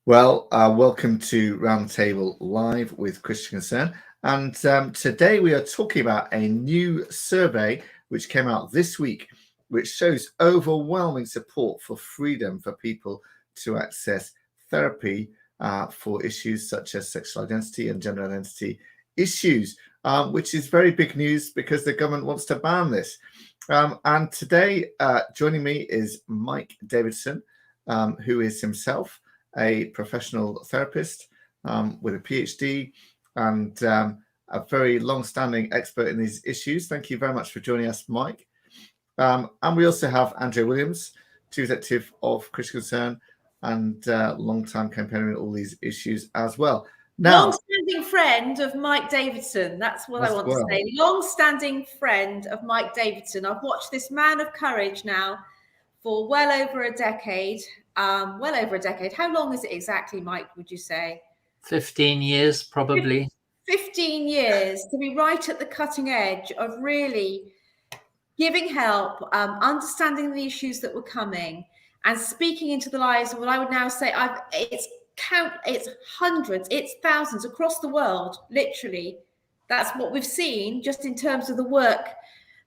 Well, welcome to Roundtable Live with Christian Concern. And today we are talking about a new survey which came out this week, which shows overwhelming support for freedom for people to access therapy for issues such as sexual identity and gender identity issues, which is very big news because the government wants to ban this. And today joining me is Mike Davidson, who is himself a professional therapist with a PhD and a very long-standing expert in these issues. Thank you very much for joining us, Mike. And we also have Andrea Williams, Chief Executive of Christian Concern and long-time campaigner in all these issues as well. Now, long-standing friend of Mike Davidson. That's what I want to say. Long-standing friend of Mike Davidson. I've watched this man of courage now for well over a decade. How long is it exactly, Mike, would you say? 15 years, probably. 15 years to be right at the cutting edge of really giving help, understanding the issues that were coming and speaking into the lives of what I would now say it's hundreds, it's thousands across the world, literally. That's what we've seen just in terms of the work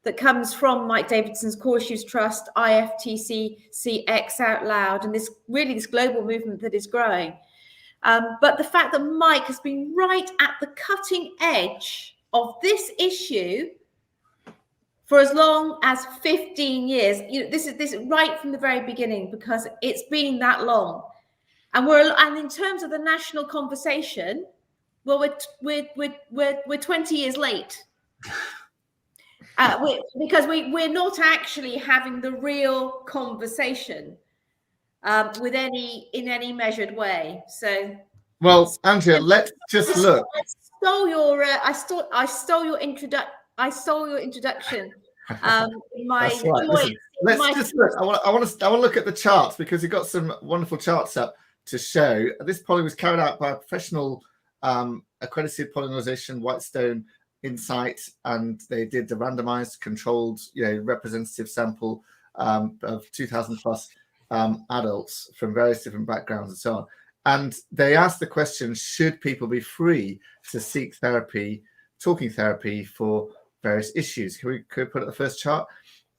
that comes from Mike Davidson's Core Issues Trust, IFTC, CX Out Loud, and this global movement that is growing. But the fact that Mike has been right at the cutting edge of this issue for as long as 15 years, this is right from the very beginning because it's been that long. And in terms of the national conversation, well, we're 20 years late. Because we're not actually having the real conversation in any measured way. So, well, Andrea, let's just look. I stole your introduction. That's right. Listen, let's just look. I want to look at the charts because you've got some wonderful charts up to show. This polling was carried out by a professional accredited polling organization, Whitestone Insight, and they did the randomized controlled representative sample of 2,000 plus adults from various different backgrounds and so on, and they asked the question, should people be free to seek therapy, talking therapy for various issues? Could we put up the first chart?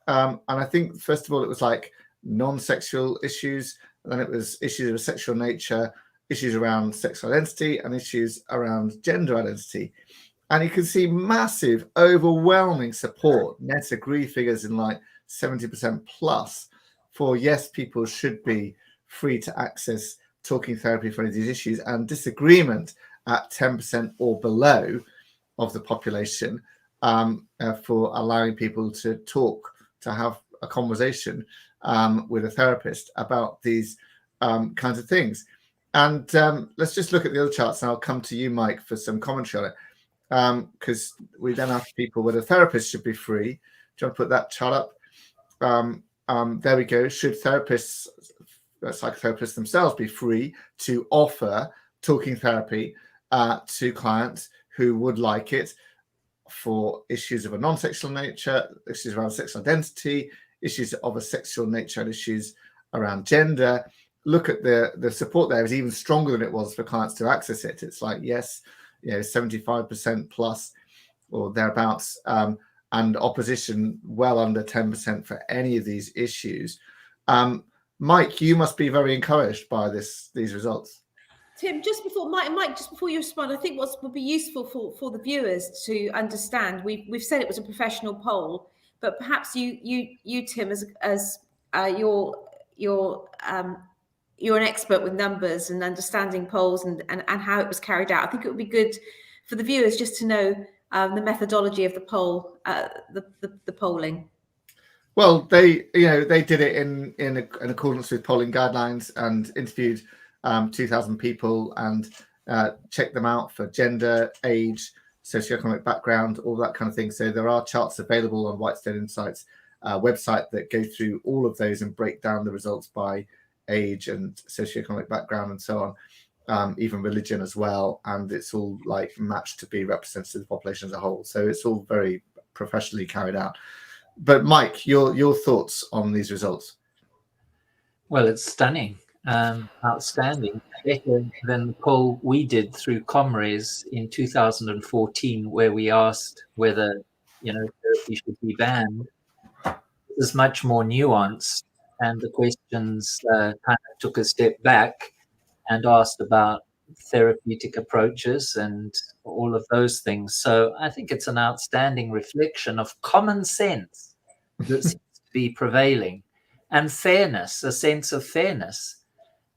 And I think first of all it was like non-sexual issues, and then it was issues of a sexual nature, issues around sexual identity, and issues around gender identity. And you can see massive, overwhelming support, net agree figures in like 70% plus for yes, people should be free to access talking therapy for any of these issues, and disagreement at 10% or below of the population for allowing people to talk, to have a conversation with a therapist about these kinds of things. And let's just look at the other charts, and I'll come to you, Mike, for some commentary on it. Because we then ask people whether therapists should be free. Do you want to put that chart up? There we go. Should therapists, psychotherapists themselves, be free to offer talking therapy to clients who would like it for issues of a non-sexual nature, issues around sexual identity, issues of a sexual nature, and issues around gender? Look at the support there is even stronger than it was for clients to access it. It's like, yes, 75% plus or thereabouts, and opposition well under 10% for any of these issues. Mike, you must be very encouraged by these results. Tim, just before you respond, I think what would be useful for the viewers to understand, we've said it was a professional poll, but perhaps you Tim, as you're an expert with numbers and understanding polls and how it was carried out. I think it would be good for the viewers just to know the methodology of the poll, the polling. Well, they did it in accordance with polling guidelines and interviewed 2,000 people and checked them out for gender, age, socioeconomic background, all that kind of thing. So there are charts available on Whitestone Insight's website that go through all of those and break down the results by age and socioeconomic background and so on, even religion as well, and it's all like matched to be representative of the population as a whole. So it's all very professionally carried out. But Mike, your thoughts on these results? Well, it's stunning. outstanding, better than the poll we did through Comres in 2014, where we asked whether, therapy should be banned. It was much more nuanced, and the questions kind of took a step back and asked about therapeutic approaches and all of those things. So I think it's an outstanding reflection of common sense that seems to be prevailing, and fairness, a sense of fairness.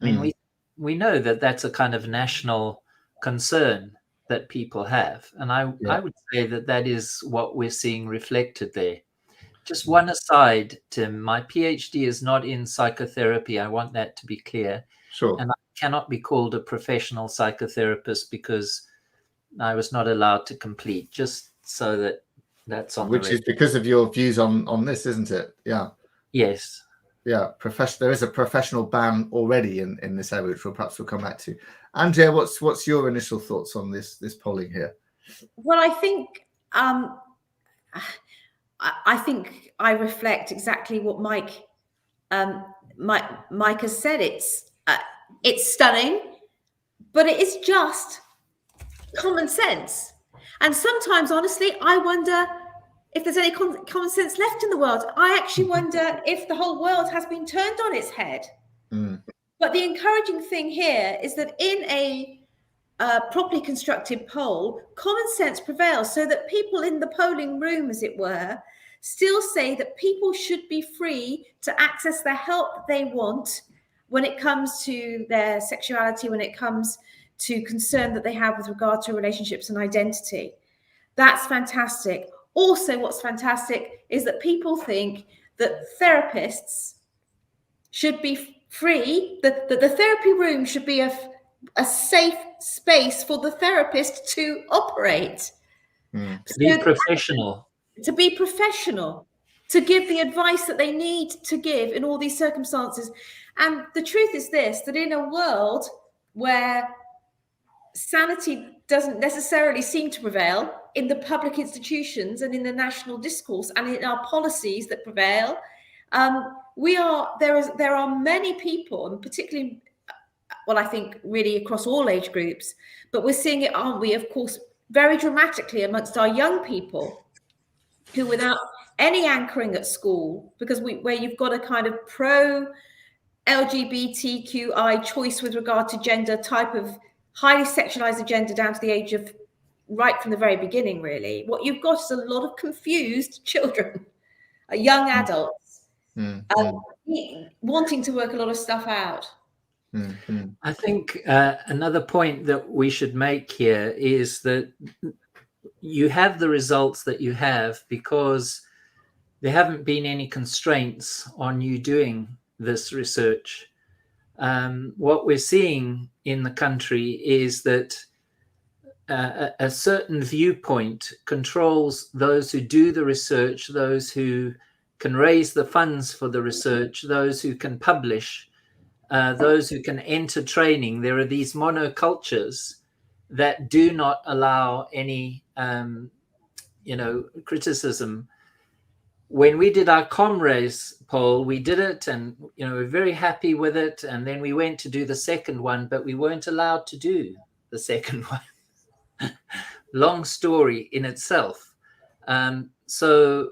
I mean, we know that that's a kind of national concern that people have, and I would say that is what we're seeing reflected there. Just one aside, Tim, my PhD is not in psychotherapy. I want that to be clear. Sure. And I cannot be called a professional psychotherapist because I was not allowed to complete, just so that's on. Which is because of your views on this, isn't it? Yeah. Yes. Yeah. There is a professional ban already in this area, which we'll come back to. Andrea, what's your initial thoughts on this polling here? Well, I think I reflect exactly what Mike has said. It's stunning, but it is just common sense. And sometimes, honestly, I wonder if there's any common sense left in the world. I actually wonder if the whole world has been turned on its head. But the encouraging thing here is that in a properly constructed poll, common sense prevails, so that people in the polling room, as it were, still say that people should be free to access the help they want when it comes to their sexuality, when it comes to concern that they have with regard to relationships and identity. That's fantastic. Also, what's fantastic is that people think that therapists should be free, that the therapy room should be a safe space for the therapist to operate. To be professional. To be professional, to give the advice that they need to give in all these circumstances. And the truth is this, that in a world where sanity doesn't necessarily seem to prevail in the public institutions and in the national discourse and in our policies that prevail, there are many people, and particularly, well, I think really across all age groups, but we're seeing it, aren't we, of course, very dramatically amongst our young people, who without any anchoring at school, because where you've got a kind of pro LGBTQI choice with regard to gender, type of highly sexualized agenda down to the age of right from the very beginning, really. What you've got is a lot of confused children, young adults, wanting to work a lot of stuff out. I think another point that we should make here is that you have the results that you have because there haven't been any constraints on you doing this research. What we're seeing in the country is that a certain viewpoint controls those who do the research, those who can raise the funds for the research, those who can publish, those who can enter training. There are these monocultures that do not allow any, criticism. When we did our Comres poll, we did it and, we're very happy with it. And then we went to do the second one, but we weren't allowed to do the second one. Long story in itself. So,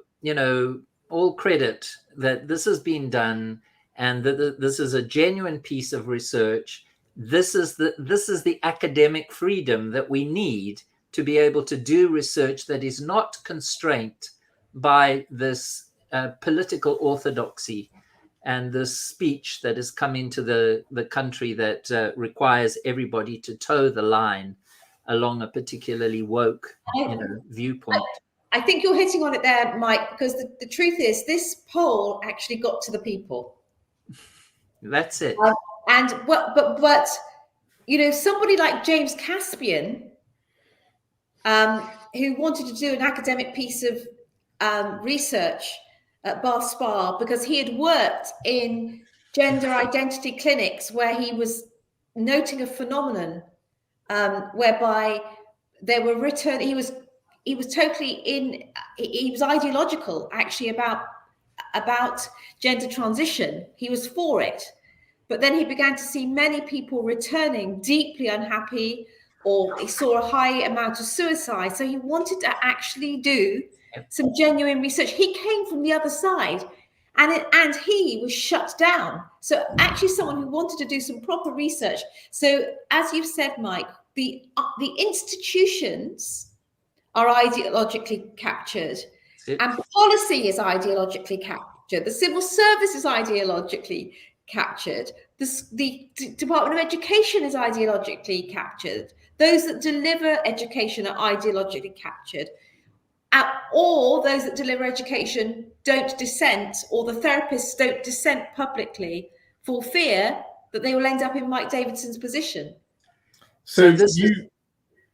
all credit that this has been done and that this is a genuine piece of research. This is the academic freedom that we need to be able to do research that is not constrained by this political orthodoxy and this speech that has come into the country that requires everybody to toe the line along a particularly woke viewpoint. I think you're hitting on it there, Mike, because the truth is this poll actually got to the people. That's it. But somebody like James Caspian, who wanted to do an academic piece of research at Bath Spa because he had worked in gender identity clinics where he was noting a phenomenon whereby there were written, he was ideological actually about gender transition. He was for it. But then he began to see many people returning deeply unhappy, or he saw a high amount of suicide. So he wanted to actually do some genuine research. He came from the other side, and he was shut down. So actually someone who wanted to do some proper research. So as you've said, Mike, the institutions are ideologically captured, and policy is ideologically captured. The civil service is ideologically captured. The Department of Education is ideologically captured. Those that deliver education are ideologically captured. Or those that deliver education don't dissent, or the therapists don't dissent publicly for fear that they will end up in Mike Davidson's position. So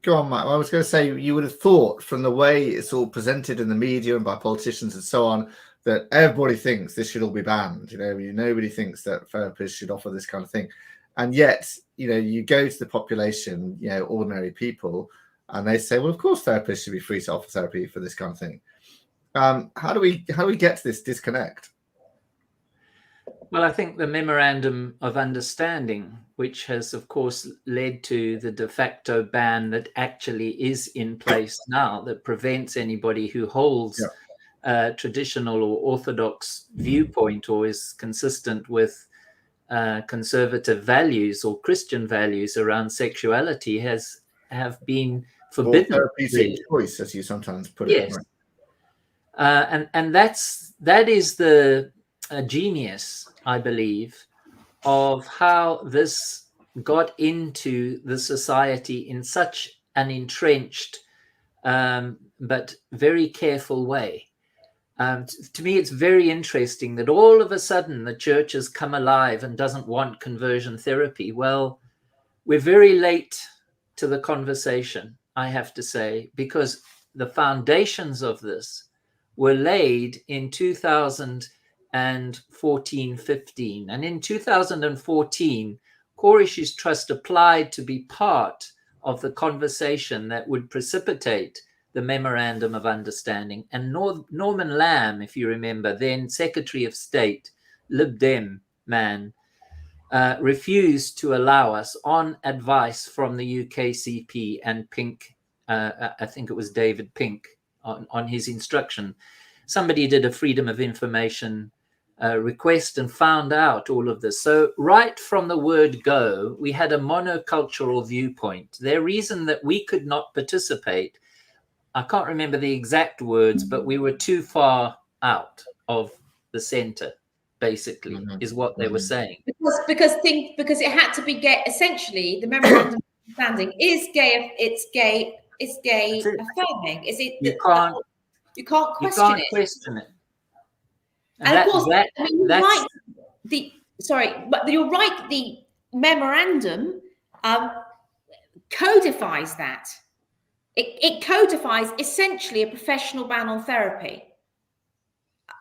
go on, Mike. I was going to say, you would have thought from the way it's all presented in the media and by politicians and so on, that everybody thinks this should all be banned. Nobody thinks that therapists should offer this kind of thing. And yet, you go to the population, ordinary people, and they say, well, of course, therapists should be free to offer therapy for this kind of thing. How do we get to this disconnect? Well, I think the Memorandum of Understanding, which has, of course, led to the de facto ban that actually is in place now, that prevents anybody who holds a traditional or orthodox viewpoint or is consistent with conservative values or Christian values around sexuality have been forbidden. Or therapeutic choice, as you sometimes put it. Yes. Right? And that is the genius, I believe, of how this got into the society in such an entrenched but very careful way. To me, it's very interesting that all of a sudden the church has come alive and doesn't want conversion therapy. Well, we're very late to the conversation, I have to say, because the foundations of this were laid in 2014-15. And in 2014, Core Issues Trust applied to be part of the conversation that would precipitate the Memorandum of Understanding. And Norman Lamb, if you remember, then Secretary of State, Lib Dem man, refused to allow us, on advice from the UKCP and Pink, I think it was David Pink, on his instruction. Somebody did a Freedom of Information request and found out all of this. So right from the word go, we had a monocultural viewpoint. Their reason that we could not participate, I can't remember the exact words, but we were too far out of the center, basically, is what they were saying. Because it had to be gay. Essentially, the Memorandum of Understanding is gay. It's gay affirming. Is it? You can't question it. And of course, you're right. You're right. The memorandum codifies that. It codifies essentially a professional ban on therapy.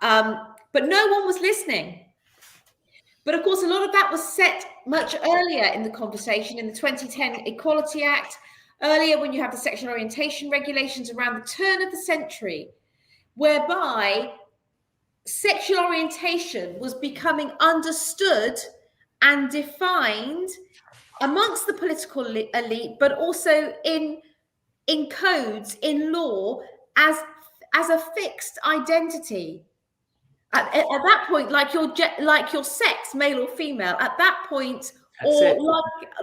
But no one was listening. But of course, a lot of that was set much earlier in the conversation, in the 2010 Equality Act, earlier when you have the sexual orientation regulations around the turn of the century, whereby sexual orientation was becoming understood and defined amongst the political elite, but also in codes, in law, as a fixed identity. At that point, like your sex, male or female, at that point,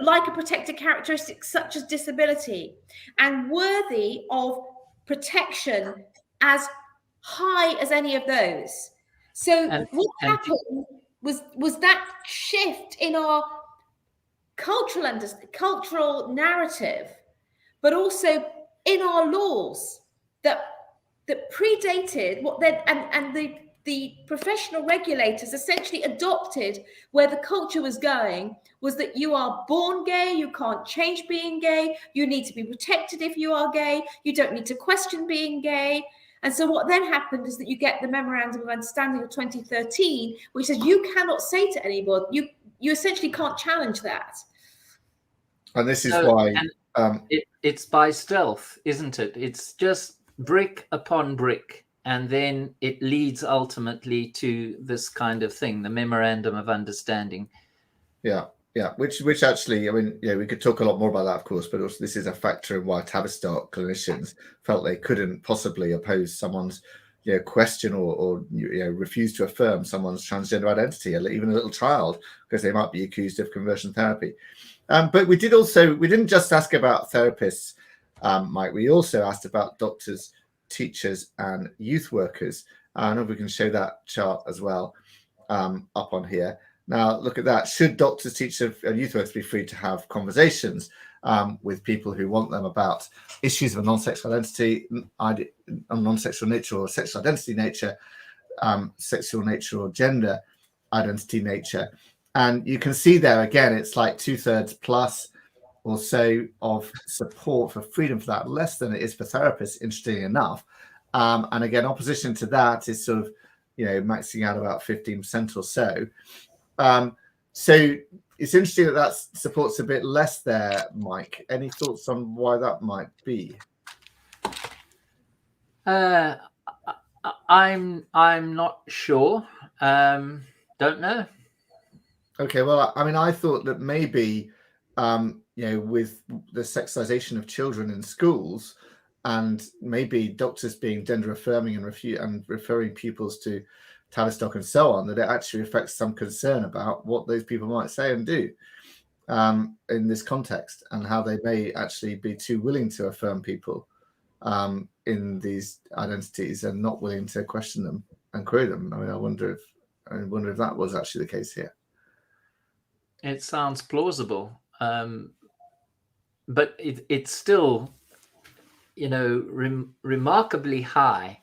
like a protected characteristic such as disability, and worthy of protection as high as any of those. So what happened was that shift in our cultural narrative, but also in our laws that predated what then, and the professional regulators essentially adopted where the culture was going, was that you are born gay, you can't change being gay, you need to be protected if you are gay, you don't need to question being gay. And so what then happened is that you get the Memorandum of Understanding of 2013, which says you cannot say to anybody, you essentially can't challenge that. And this is why... it's by stealth, isn't it? It's just brick upon brick. And then it leads ultimately to this kind of thing, the Memorandum of Understanding. Yeah, which actually, I mean, we could talk a lot more about that, of course, but also this is a factor in why Tavistock clinicians felt they couldn't possibly oppose someone's, question or refuse to affirm someone's transgender identity, even a little child, because they might be accused of conversion therapy. But we didn't just ask about therapists, Mike. We also asked about doctors, teachers, and youth workers. I don't know if we can show that chart as well up on here. Now, look at that. Should doctors, teachers, and youth workers be free to have conversations with people who want them about issues of a non-sexual identity, non-sexual nature or sexual identity nature, sexual nature or gender identity nature? And you can see there, again, it's like 2/3 plus or so of support for freedom for that, less than it is for therapists, interestingly enough. And again, opposition to that is sort of, maxing out about 15% or so. So it's interesting that support's a bit less there, Mike. Any thoughts on why that might be? I'm not sure. Don't know. Okay, well, I mean, I thought that maybe, with the sexualization of children in schools, and maybe doctors being gender affirming and referring pupils to Tavistock and so on, that it actually affects some concern about what those people might say and do in this context, and how they may actually be too willing to affirm people in these identities and not willing to question them and query them. I mean, I wonder if that was actually the case here. It sounds plausible, but it's still, remarkably high.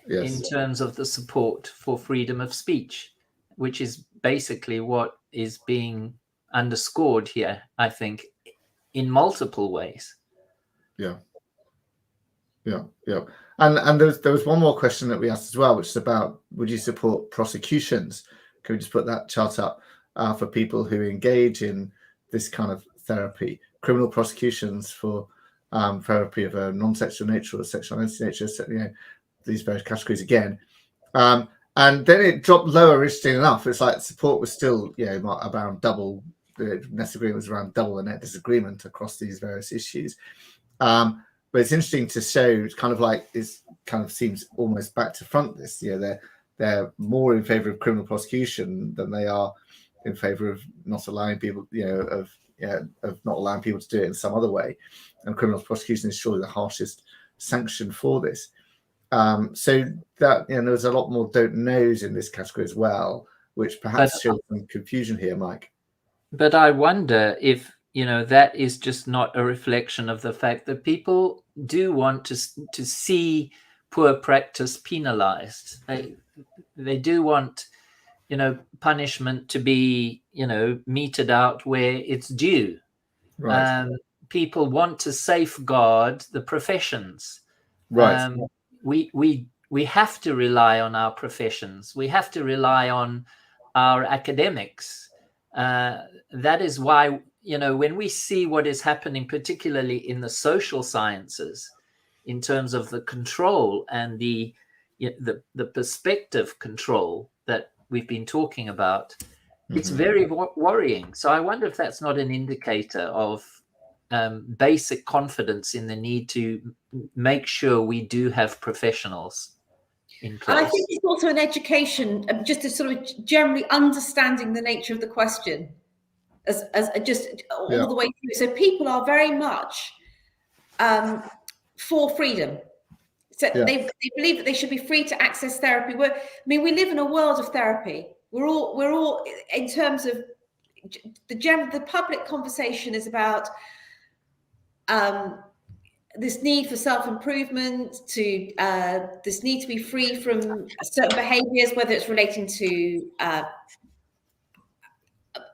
Yes. In terms of the support for freedom of speech, which is basically what is being underscored here, I think, in multiple ways. Yeah. And there was one more question that we asked as well, which is about, would you support prosecutions? Can we just put that chart up for people who engage in this kind of therapy, criminal prosecutions for therapy of a non-sexual nature or sexual identity nature, these various categories again, and then it dropped lower. Interesting enough, it's like support was still around double. The net agreement was around double the net disagreement across these various issues. But it's interesting to show. It's kind of like this kind of seems almost back to front. This they're more in favour of criminal prosecution than they are in favour of not allowing people of not allowing people to do it in some other way. And criminal prosecution is surely the harshest sanction for this. So that there's a lot more don't knows in this category as well, which perhaps shows some confusion here, Mike. But I wonder if that is just not a reflection of the fact that people do want to see poor practice penalized. They do want punishment to be meted out where it's due. Right. People want to safeguard the professions. Right. We have to rely on our professions. We have to rely on our academics. That is why, when we see what is happening, particularly in the social sciences, in terms of the control and the perspective control that we've been talking about, it's very worrying. So I wonder if that's not an indicator of basic confidence in the need to make sure we do have professionals in place. And I think it's also an education, just a sort of generally understanding the nature of the question as just all the way through. So people are very much for freedom. So they believe that they should be free to access therapy. We live in a world of therapy. We're all in terms of the public conversation is about this need for self-improvement, to this need to be free from certain behaviours, whether it's relating to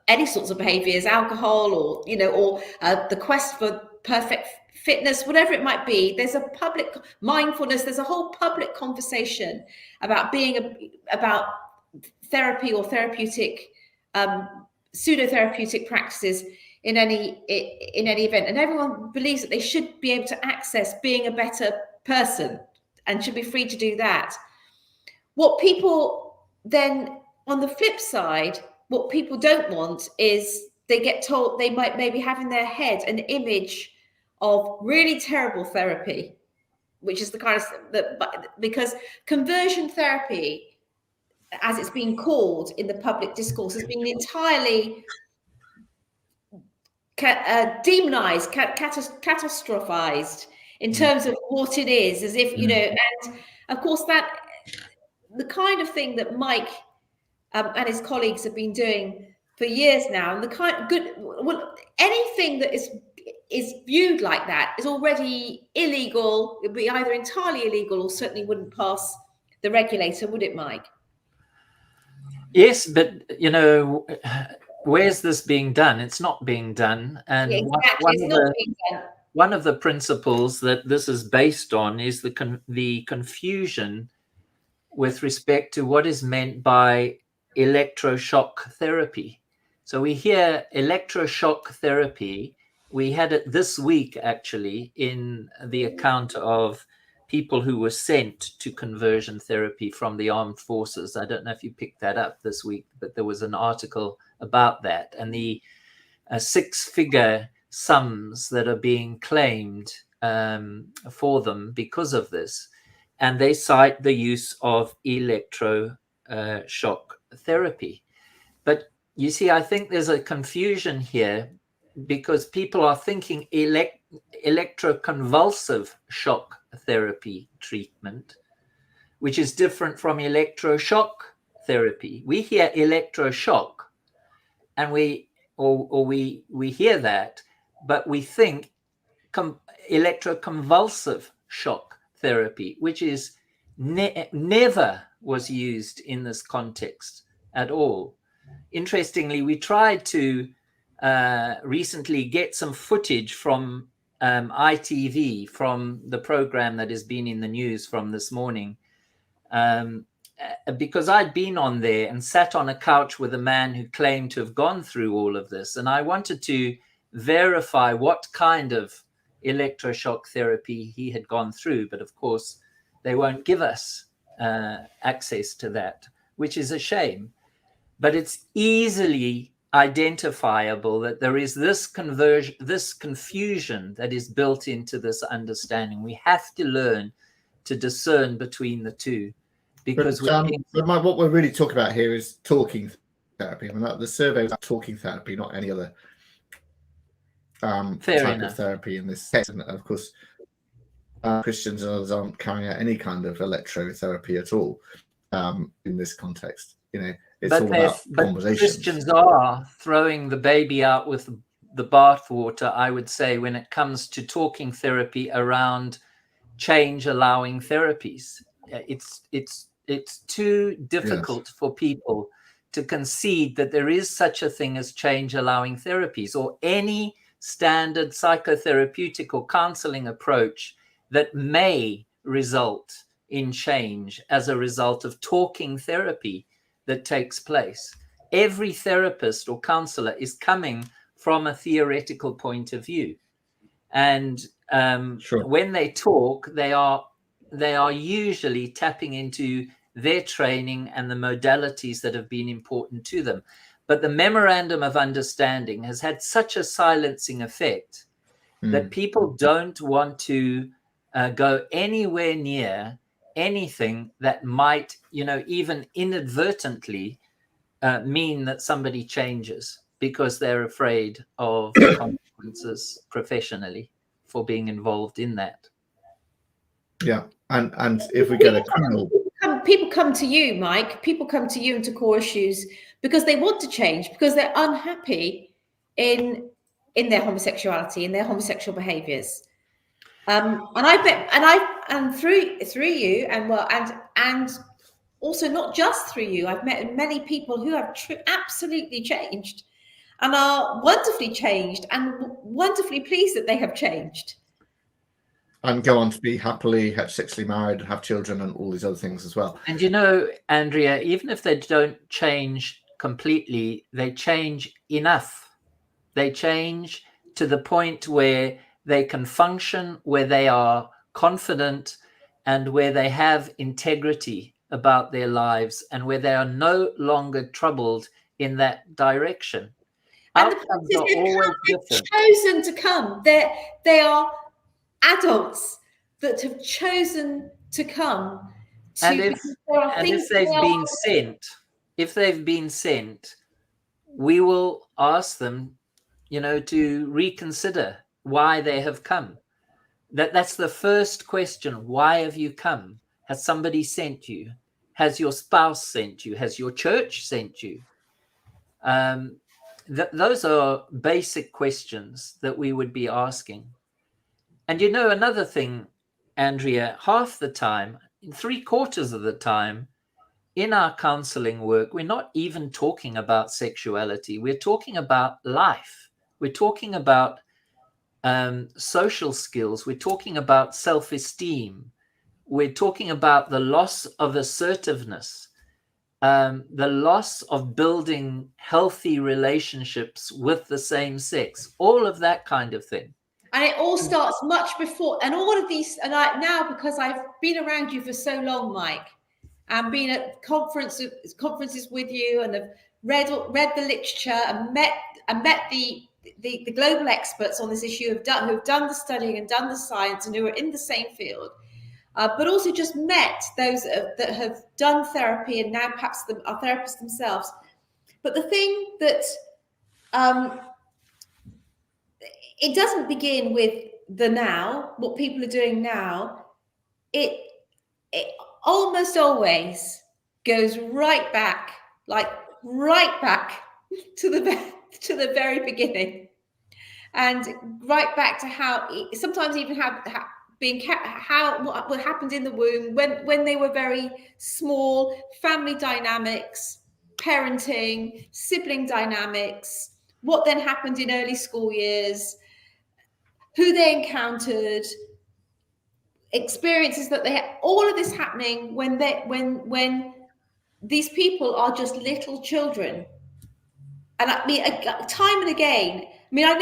any sorts of behaviours, alcohol, or the quest for perfect fitness, whatever it might be. There's a public mindfulness. There's a whole public conversation about about therapy or therapeutic pseudo-therapeutic practices in any event, and everyone believes that they should be able to access being a better person and should be free to do that. What people then, on the flip side, what people don't want is they get told, they might maybe have in their head an image of really terrible therapy, which is the kind of that, because conversion therapy, as it's been called in the public discourse, has been entirely demonized, catastrophized in terms of what it is, as if, you know, and of course that the kind of thing that Mike and his colleagues have been doing for years now, and the kind of anything that is viewed like that is already illegal. It'd be either entirely illegal or certainly wouldn't pass the regulator, would it, Mike? Yes, but you know, where's this being done? It's not being done. And yeah, exactly. one of the principles that this is based on is the confusion with respect to what is meant by electroshock therapy. So we hear electroshock therapy. We had it this week, actually, in the account of people who were sent to conversion therapy from the armed forces. I don't know if you picked that up this week, but there was an article about that, and the six-figure sums that are being claimed for them because of this. And they cite the use of electroshock therapy. But you see, I think there's a confusion here because people are thinking electroconvulsive shock therapy treatment, which is different from electroshock therapy. We hear electroshock and we hear that, but we think electroconvulsive shock therapy, which is never was used in this context at all. Interestingly, we tried to recently get some footage from ITV, from the program that has been in the news from this morning, because I'd been on there and sat on a couch with a man who claimed to have gone through all of this, and I wanted to verify what kind of electroshock therapy he had gone through, but of course they won't give us access to that, which is a shame. But it's easily identifiable that there is this confusion that is built into this understanding. We have to learn to discern between the two, because what we're really talking about here is talking therapy. I mean, the survey was talking therapy, not any other type of therapy in this case. And of course, Christians and others aren't carrying out any kind of electrotherapy at all in this context. You know, it's all about conversation. Christians are throwing the baby out with the bathwater, I would say, when it comes to talking therapy around change-allowing therapies. It's too difficult for people to concede that there is such a thing as change-allowing therapies or any standard psychotherapeutic or counseling approach that may result in change as a result of talking therapy that takes place. Every therapist or counselor is coming from a theoretical point of view. And when they talk, they are usually tapping into their training and the modalities that have been important to them. But the memorandum of understanding has had such a silencing effect that people don't want to go anywhere near anything that might, even inadvertently mean that somebody changes, because they're afraid of the consequences professionally for being involved in that. Yeah, and if we get a criminal... People come to you, Mike. People come to you and to core issues because they want to change, because they're unhappy in their homosexuality, in their homosexual behaviours. And I bet, and through you, and also not just through you, I've met many people who have absolutely changed and are wonderfully changed and wonderfully pleased that they have changed. And go on to be happily heterosexually married and have children and all these other things as well. And Andrea, even if they don't change completely, they change enough. They change to the point where they can function, where they are confident, and where they have integrity about their lives, and where they are no longer troubled in that direction. And Outcomes are always different. Chosen to come. They are adults that have chosen to come. And if they've been sent, we will ask them, to reconsider why they have come. That's the first question. Why have you come? Has somebody sent you? Has your spouse sent you? Has your church sent you? Those are basic questions that we would be asking. And another thing, Andrea, half the time, 3/4 of the time, in our counseling work, we're not even talking about sexuality. We're talking about life. We're talking about social skills. We're talking about self-esteem. We're talking about the loss of assertiveness, the loss of building healthy relationships with the same sex, all of that kind of thing. And it all starts much before. And all of these, and now, because I've been around you for so long, Mike, and been at conferences with you, and have read the literature, and met the global experts on this issue who've done the studying and done the science, and who are in the same field, but also just met those that have done therapy and now perhaps are therapists themselves. But the thing that it doesn't begin with the now, what people are doing now. It almost always goes right back to the very beginning, and right back to how sometimes even what happened in the womb when they were very small, family dynamics, parenting, sibling dynamics, what then happened in early school years, who they encountered, experiences that they had, all of this happening when these people are just little children. And I mean, time and again, I'm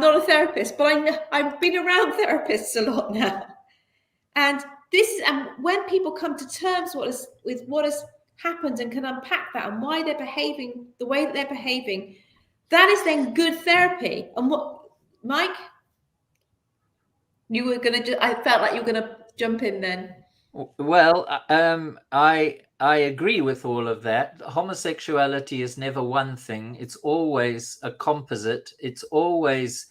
not a therapist, but I've been around therapists a lot now. And when people come to terms with what has happened and can unpack that and why they're behaving the way that they're behaving, that is then good therapy. And what, Mike, you were I felt like you were gonna jump in then. Well, I agree with all of that. Homosexuality is never one thing. It's always a composite. It's always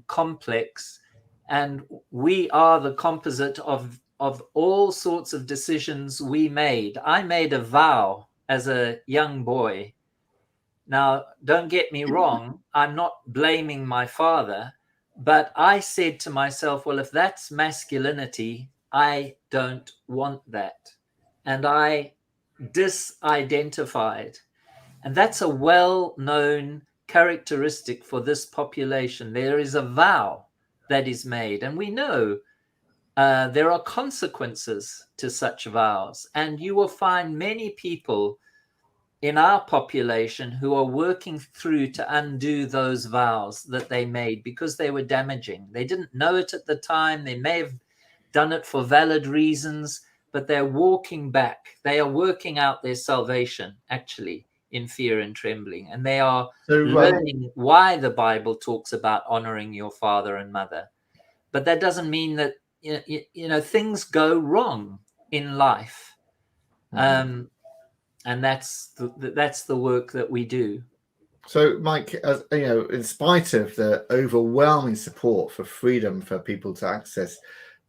complex. And we are the composite of all sorts of decisions we made. I made a vow as a young boy. Now, don't get me wrong. I'm not blaming my father, but I said to myself, well, if that's masculinity, I don't want that. And I disidentified. And that's a well-known characteristic for this population. There is a vow that is made. And we know there are consequences to such vows. And you will find many people in our population who are working through to undo those vows that they made because they were damaging. They didn't know it at the time. They may have done it for valid reasons, but they're walking back. They are working out their salvation, actually, in fear and trembling. And they are learning why the Bible talks about honoring your father and mother. But that doesn't mean that, things go wrong in life. And that's the work that we do. So, Mike, as in spite of the overwhelming support for freedom for people to access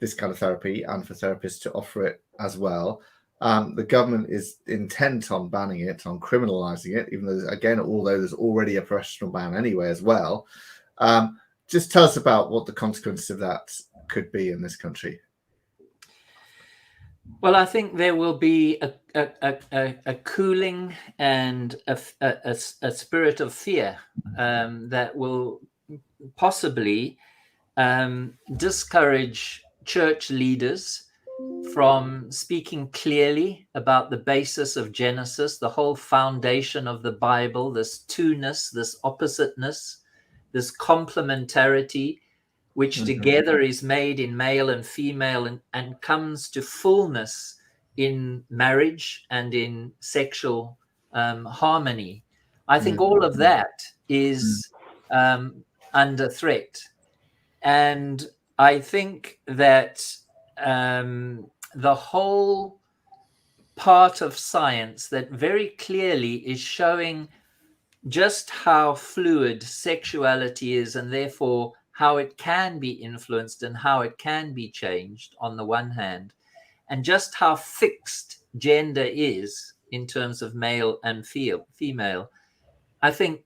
this kind of therapy and for therapists to offer it as well, the government is intent on banning it, on criminalising it, even though, although there's already a professional ban anyway as well. Just tell us about what the consequences of that could be in this country. Well, I think there will be a cooling and a spirit of fear that will possibly discourage church leaders from speaking clearly about the basis of Genesis, the whole foundation of the Bible, this two-ness, this oppositeness, this complementarity, which together is made in male and female and comes to fullness in marriage and in sexual harmony. I think all of that is under threat. And I think that the whole part of science that very clearly is showing just how fluid sexuality is, and therefore how it can be influenced and how it can be changed on the one hand, and just how fixed gender is in terms of male and female. I think,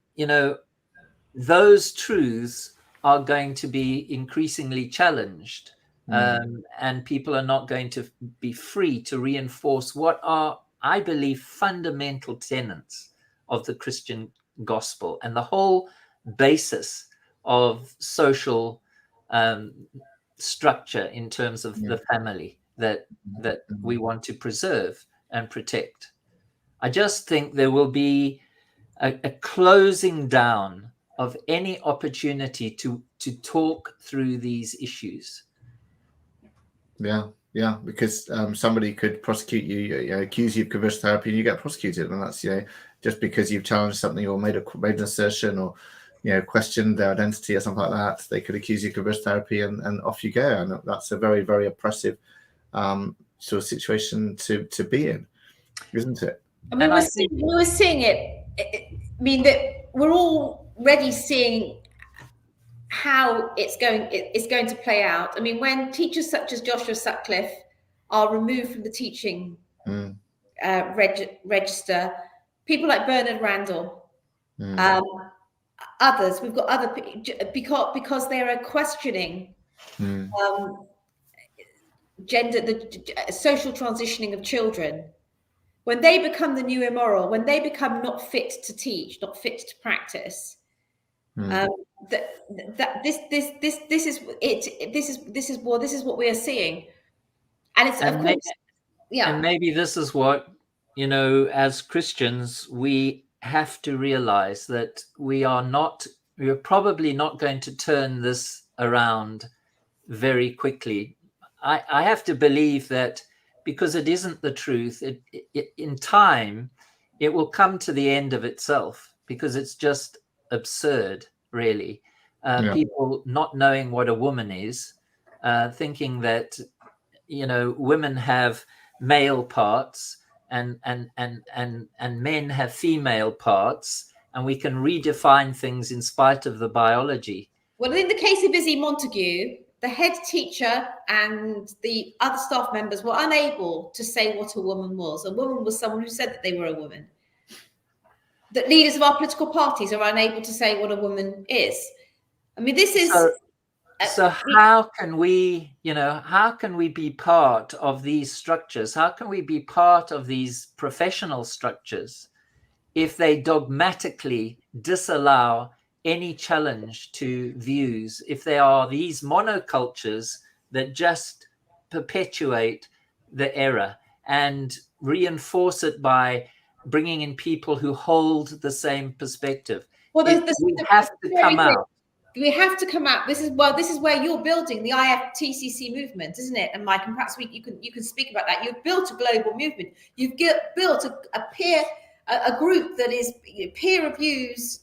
those truths are going to be increasingly challenged. And people are not going to be free to reinforce what are, I believe, fundamental tenets of the Christian gospel and the whole basis of social structure in terms of the family that we want to preserve and protect. I just think there will be a closing down of any opportunity to talk through these issues. Yeah, because somebody could prosecute you, accuse you of conversion therapy, and you get prosecuted, and that's just because you've challenged something or made an assertion or questioned their identity or something like that. They could accuse you of conversion therapy, and off you go. And that's a very, very oppressive sort of situation to be in, isn't it? I mean, we're seeing it. I mean, that we're already seeing how it's going to play out. I mean, when teachers such as Joshua Sutcliffe are removed from the teaching register, people like Bernard Randall, others, we've got other because they are questioning gender, the social transitioning of children. When they become the new immoral, when they become not fit to teach, not fit to practice, this is what we are seeing, and it's of course, and maybe this is what as Christians we have to realize, that we're probably not going to turn this around very quickly. I have to believe that, because it isn't the truth, in time it will come to the end of itself, because it's just absurd, really. People not knowing what a woman is, thinking that women have male parts and men have female parts, and we can redefine things in spite of the biology. Well, in the case of Izzy Montague, the head teacher and the other staff members were unable to say what a woman was. A woman was someone who said that they were a woman. That leaders of our political parties are unable to say what a woman is. I mean, this is... So how can we be part of these structures? How can we be part of these professional structures if they dogmatically disallow any challenge to views, if there are these monocultures that just perpetuate the error and reinforce it by bringing in people who hold the same perspective? Well, we have to come out. We have to come out. This is where you're building the IFTCC movement, isn't it? And Mike, and perhaps you can speak about that. You've built a global movement. You've built a group that is peer reviews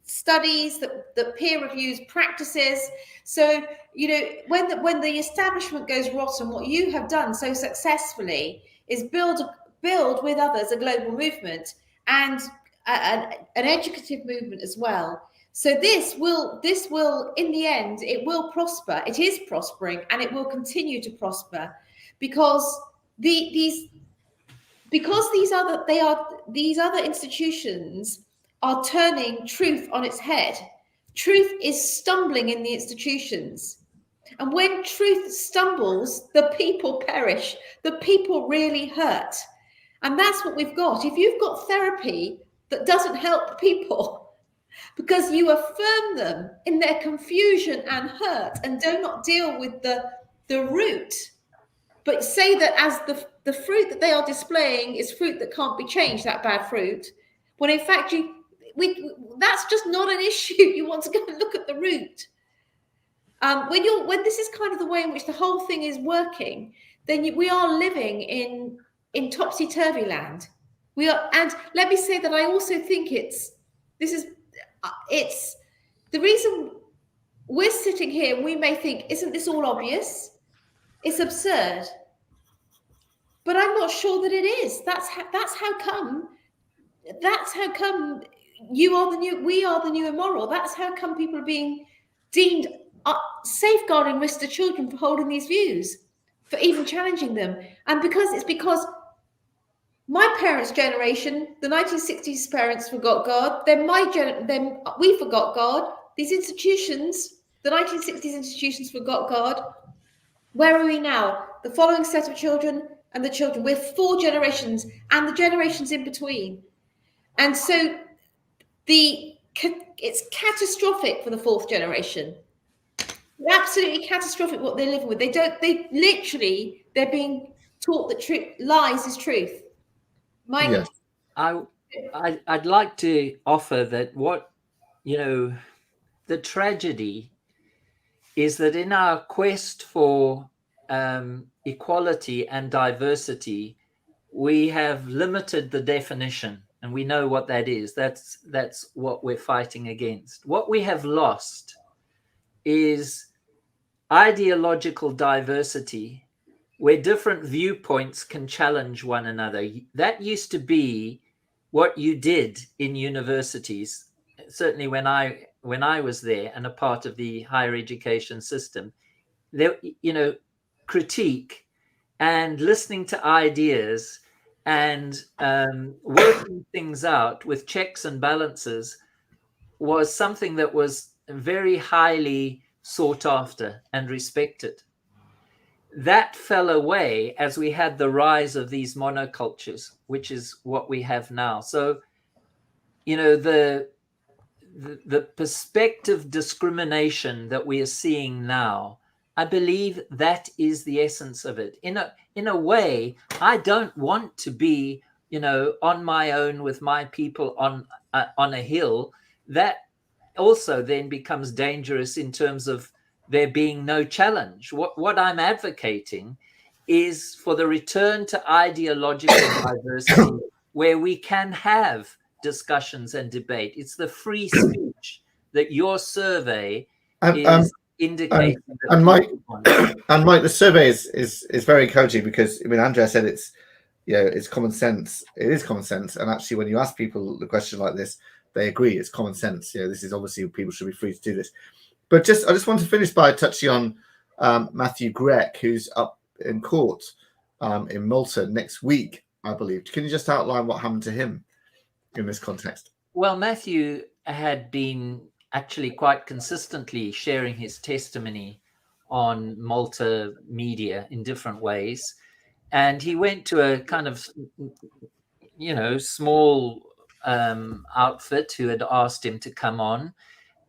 studies, that peer reviews practices. So when the establishment goes rotten, what you have done so successfully is build with others a global movement and an educative movement as well. So this will in the end, it will prosper. It is prospering, and it will continue to prosper, because these other institutions are turning truth on its head. Truth is stumbling in the institutions. And when truth stumbles, the people perish. The people really hurt. And that's what we've got. If you've got therapy that doesn't help people because you affirm them in their confusion and hurt and do not deal with the root, but say that as the fruit that they are displaying is fruit that can't be changed, that bad fruit, when in fact that's just not an issue. You want to go and look at the root. When this is kind of the way in which the whole thing is working, then we are living in topsy-turvy land. We are, and let me say that I also think it's the reason we're sitting here and we may think, isn't this all obvious? It's absurd. But I'm not sure that it is. That's how come you are the new, we are the new immoral. That's how come people are being deemed safeguarding risk to children for holding these views, for even challenging them. And because my parents' generation, the 1960s parents forgot God. Then we forgot God. These institutions, the 1960s institutions forgot God. Where are we now? The following set of children and the children. We're 4 generations and the generations in between. And so it's catastrophic for the 4th generation. Absolutely catastrophic what they're living with. They're being taught that lies is truth. Mike? Yes. I'd like to offer that the tragedy is that in our quest for equality and diversity, we have limited the definition, and we know what that is. That's what we're fighting against. What we have lost is ideological diversity, where different viewpoints can challenge one another. That used to be what you did in universities. Certainly when I was there and a part of the higher education system, there, critique and listening to ideas and working things out with checks and balances was something that was very highly sought after and respected. That fell away as we had the rise of these monocultures, which is what we have now. So, the perspective discrimination that we are seeing now, I believe that is the essence of it. In a way, I don't want to be, on my own with my people on a hill. That also then becomes dangerous in terms of there being no challenge. What I'm advocating is for the return to ideological diversity, where we can have discussions and debate. It's the free speech that your survey is indicating. And Mike, the survey is very encouraging, because Andrea said it's common sense. It is common sense, and actually, when you ask people the question like this, they agree it's common sense. This is obviously, people should be free to do this. But I just want to finish by touching on Matthew Grech, who's up in court in Malta next week, I believe. Can you just outline what happened to him in this context? Well, Matthew had been actually quite consistently sharing his testimony on Malta media in different ways. And he went to a kind of, small outfit who had asked him to come on.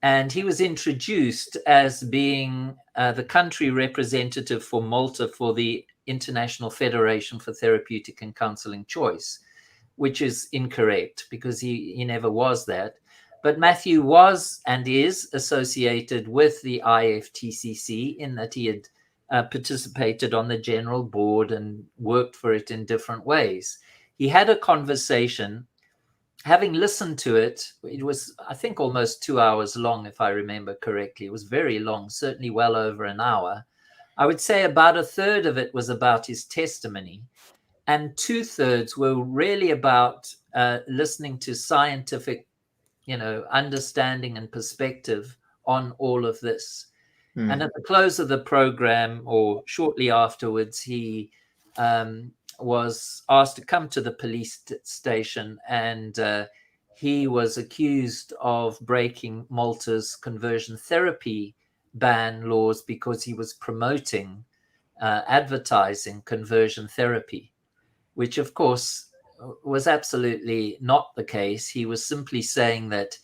And he was introduced as being the country representative for Malta for the International Federation for Therapeutic and Counseling Choice, which is incorrect, because he never was that. But Matthew was and is associated with the IFTCC, in that he had participated on the general board and worked for it in different ways. He had a conversation. Having listened to it, it was, I think, almost 2 hours long, if I remember correctly. It was very long, certainly well over an hour. I would say about a third of it was about his testimony, and 2/3 were really about listening to scientific, understanding and perspective on all of this. And at the close of the program, or shortly afterwards, he was asked to come to the police station, and he was accused of breaking Malta's conversion therapy ban laws because he was promoting, advertising conversion therapy, which of course was absolutely not the case. He was simply saying that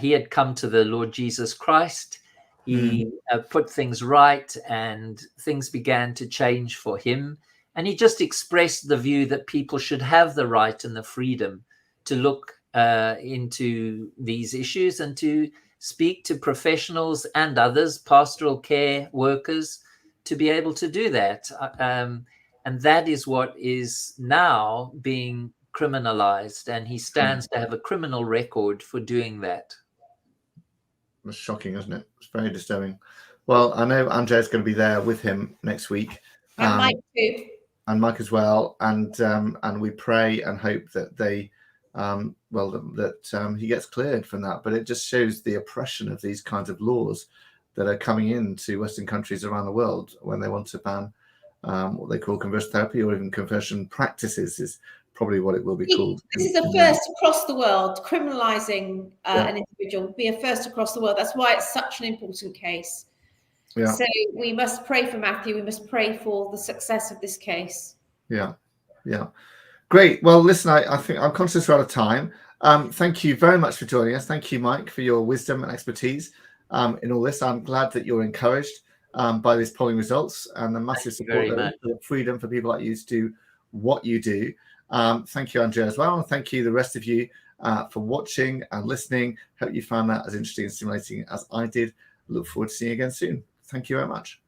he had come to the Lord Jesus Christ. He put things right, and things began to change for him. And he just expressed the view that people should have the right and the freedom to look into these issues and to speak to professionals and others, pastoral care workers, to be able to do that. And that is what is now being criminalized, and he stands to have a criminal record for doing that. It's shocking, isn't it? It's very disturbing. Well, I know Andrea's going to be there with him next week. And Mike too. And Mike as well. And we pray and hope that they, he gets cleared from that. But it just shows the oppression of these kinds of laws that are coming into Western countries around the world when they want to ban what they call conversion therapy, or even conversion practices is probably what it will be called. This is a first across the world. Criminalising an individual will be a first across the world. That's why it's such an important case. Yeah. So we must pray for Matthew. We must pray for the success of this case. Yeah. Great. Well, listen, I think I'm conscious we're out of time. Thank you very much for joining us. Thank you, Mike, for your wisdom and expertise in all this. I'm glad that you're encouraged by these polling results and the massive support for the freedom for people like you to do what you do. Thank you, Andrea, as well. And thank you, the rest of you, for watching and listening. Hope you found that as interesting and stimulating as I did. Look forward to seeing you again soon. Thank you very much.